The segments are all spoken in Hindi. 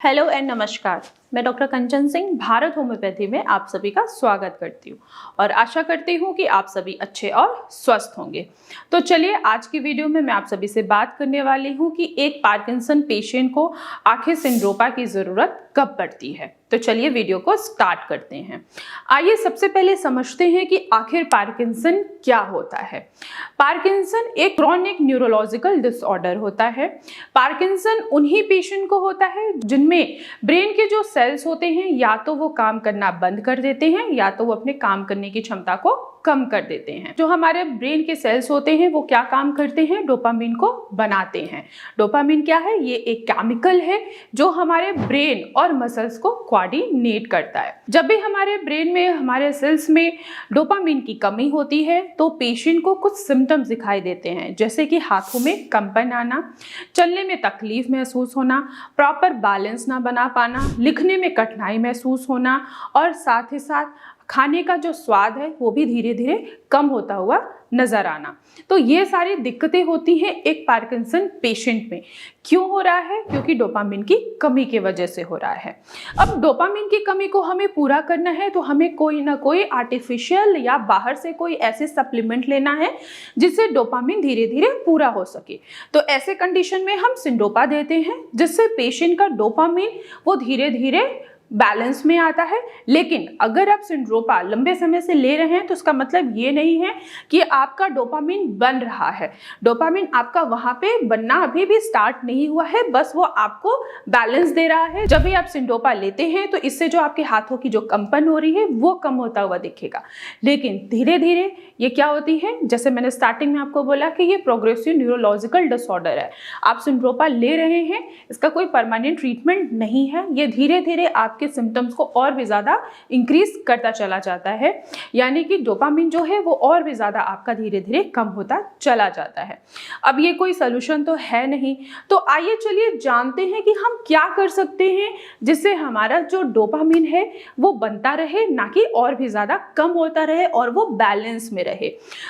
हेलो एंड नमस्कार। मैं डॉक्टर कंचन सिंह भारत होम्योपैथी में आप सभी का स्वागत करती हूँ और आशा करती हूँ कि आप सभी अच्छे और स्वस्थ होंगे। तो चलिए आज की वीडियो में मैं आप सभी से बात करने वाली हूँ कि एक पार्किंसन पेशेंट को आखिर सिंड्रोपा की ज़रूरत कब पड़ती है। तो चलिए वीडियो को स्टार्ट करते हैं। आइए सबसे पहले समझते हैं कि आखिर पार्किंसन क्या होता है। पार्किंसन एक क्रॉनिक न्यूरोलॉजिकल डिसऑर्डर होता है। पार्किंसन उन्हीं पेशेंट को होता है जिनमें ब्रेन के जो सेल्स होते हैं या तो वो काम करना बंद कर देते हैं या तो वो अपने काम करने की क्षमता को कम कर देते हैं। जो हमारे ब्रेन के सेल्स होते हैं वो क्या काम करते हैं, डोपामिन को बनाते हैं। डोपामिन क्या है, ये एक केमिकल है जो हमारे ब्रेन और मसल्स को कोऑर्डिनेट करता है। जब भी हमारे ब्रेन में हमारे सेल्स में डोपामिन की कमी होती है तो पेशेंट को कुछ सिम्टम्स दिखाई देते हैं, जैसे कि हाथों में कंपन आना, चलने में तकलीफ महसूस होना, प्रॉपर बैलेंस ना बना पाना, लिखने में कठिनाई महसूस होना और साथ ही साथ खाने का जो स्वाद है वो भी धीरे धीरे कम होता हुआ नजर आना। तो ये सारी दिक्कतें होती हैं एक पार्किंसन पेशेंट में। क्यों हो रहा है? क्योंकि डोपामिन की कमी की वजह से हो रहा है। अब डोपामिन की कमी को हमें पूरा करना है तो हमें कोई ना कोई आर्टिफिशियल या बाहर से कोई ऐसे सप्लीमेंट लेना है जिससे डोपामिन धीरे धीरे पूरा हो सके। तो ऐसे कंडीशन में हम सिंड्रोपा देते हैं जिससे पेशेंट का डोपामिन वो धीरे धीरे बैलेंस में आता है। लेकिन अगर आप सिंड्रोपा लंबे समय से ले रहे हैं तो उसका मतलब ये नहीं है कि आपका डोपामिन बन रहा है। डोपामिन आपका वहां पे बनना अभी भी स्टार्ट नहीं हुआ है, बस वो आपको बैलेंस दे रहा है। जब भी आप सिंड्रोपा लेते हैं तो इससे जो आपके हाथों की जो कंपन हो रही है वो कम होता हुआ दिखेगा। लेकिन धीरे धीरे ये क्या होती है, जैसे मैंने स्टार्टिंग में आपको बोला कि ये प्रोग्रेसिव न्यूरोलॉजिकल डिसऑर्डर है। आप सिंड्रोपा ले रहे हैं, इसका कोई परमानेंट ट्रीटमेंट नहीं है। ये धीरे धीरे आपके सिम्टम्स को और भी ज्यादा इंक्रीज करता चला जाता है, यानी कि डोपामिन जो है वो और भी ज्यादा आपका धीरे धीरे कम होता चला जाता है। अब ये कोई सलूशन तो है नहीं, तो आइए चलिए जानते हैं कि हम क्या कर सकते हैं जिससे हमारा जो डोपामिन है वो बनता रहे, ना कि और भी ज्यादा कम होता रहे और वो बैलेंस में रहे।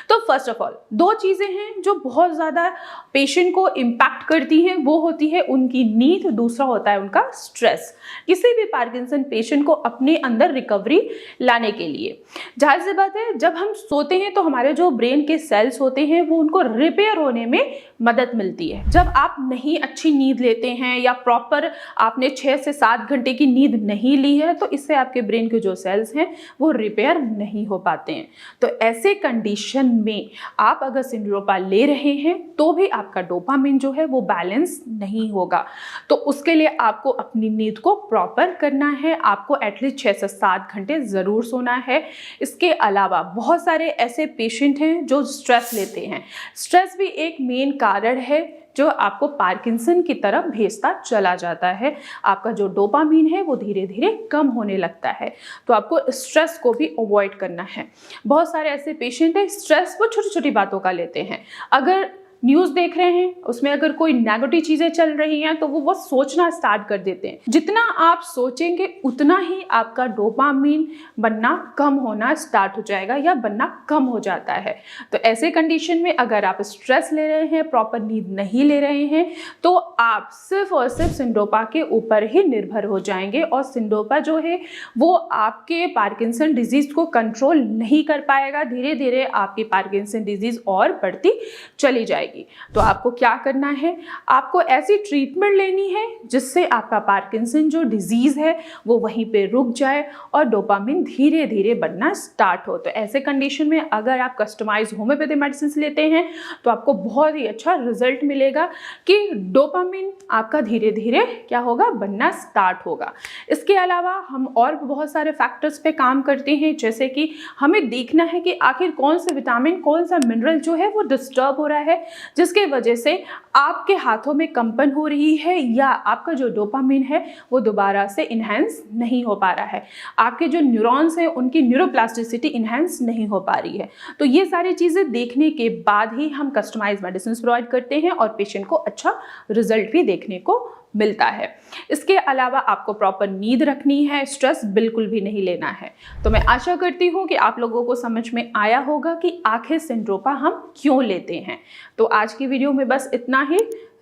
तो फर्स्ट ऑफ ऑल दो चीजें हैं जो बहुत ज्यादा पेशेंट को इम्पैक्ट करती हैं, वो होती है उनकी नींद, दूसरा होता है उनका स्ट्रेस। किसी भी पार्किंसन पेशेंट को अपने अंदर रिकवरी लाने के लिए जाहिर सी बात है जब हम सोते हैं तो हमारे जो ब्रेन के सेल्स होते हैं वो उनको रिपेयर होने में मदद मिलती है। जब आप नहीं अच्छी नींद लेते हैं या प्रॉपर आपने 6 से 7 घंटे की नींद नहीं ली है तो इससे आपके ब्रेन के जो सेल्स हैं वो रिपेयर नहीं हो पाते हैं। तो ऐसे कंडीशन में आप अगर सिंड्रोपा ले रहे हैं तो भी आपका डोपामिन जो है वो बैलेंस नहीं होगा। तो उसके लिए आपको अपनी नींद को प्रॉपर करना है, आपको एटलीस्ट 6 से 7 घंटे ज़रूर सोना है। इसके अलावा बहुत सारे ऐसे पेशेंट हैं जो स्ट्रेस लेते हैं। स्ट्रेस भी एक मेन कारण है जो आपको पार्किंसन की तरफ भेजता चला जाता है। आपका जो डोपामिन है वो धीरे धीरे कम होने लगता है। तो आपको स्ट्रेस को भी अवॉइड करना है। बहुत सारे ऐसे पेशेंट हैं स्ट्रेस वो छोटी छोटी बातों का लेते हैं। अगर न्यूज़ देख रहे हैं उसमें अगर कोई नेगेटिव चीज़ें चल रही हैं तो वो सोचना स्टार्ट कर देते हैं। जितना आप सोचेंगे उतना ही आपका डोपामिन बनना कम होना स्टार्ट हो जाएगा या बनना कम हो जाता है। तो ऐसे कंडीशन में अगर आप स्ट्रेस ले रहे हैं, प्रॉपर नींद नहीं ले रहे हैं तो आप सिर्फ और सिर्फ सिंड्रोपा के ऊपर ही निर्भर हो जाएंगे और सिंड्रोपा जो है वो आपके पार्किंसन डिजीज को कंट्रोल नहीं कर पाएगा। धीरे धीरे आपकी पार्किंसन डिजीज और बढ़ती चली जाएगी। तो आपको क्या करना है, आपको ऐसी ट्रीटमेंट लेनी है जिससे आपका पार्किंसन जो डिजीज है वो वहीं पे रुक जाए और डोपामिन धीरे धीरे बनना स्टार्ट हो। तो ऐसे कंडीशन में अगर आप कस्टमाइज होम्योपैथी मेडिसिन लेते हैं तो आपको बहुत ही अच्छा रिजल्ट मिलेगा कि डोपामिन आपका धीरे धीरे क्या होगा, बनना स्टार्ट होगा। इसके अलावा हम और बहुत सारे फैक्टर्स पे काम करते हैं, जैसे कि हमें देखना है कि आखिर कौन सा विटामिन, कौन सा मिनरल जो है वो डिस्टर्ब हो रहा है जिसके वजह से आपके हाथों में कंपन हो रही है या आपका जो डोपामिन है वो दोबारा से इन्हेंस नहीं हो पा रहा है। आपके जो न्यूरॉन्स हैं उनकी न्यूरोप्लास्टिसिटी इन्हेंस नहीं हो पा रही है। तो ये सारी चीज़ें देखने के बाद ही हम कस्टमाइज मेडिसिन प्रोवाइड करते हैं और पेशेंट को अच्छा रिजल्ट भी देखने को मिलता है। इसके अलावा आपको प्रॉपर नींद रखनी है, स्ट्रेस बिल्कुल भी नहीं लेना है। तो मैं आशा करती हूँ कि आप लोगों को समझ में आया होगा कि आखिर सिंड्रोपा हम क्यों लेते हैं। तो आज की वीडियो में बस इतना ही,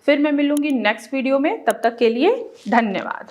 फिर मैं मिलूंगी नेक्स्ट वीडियो में। तब तक के लिए धन्यवाद।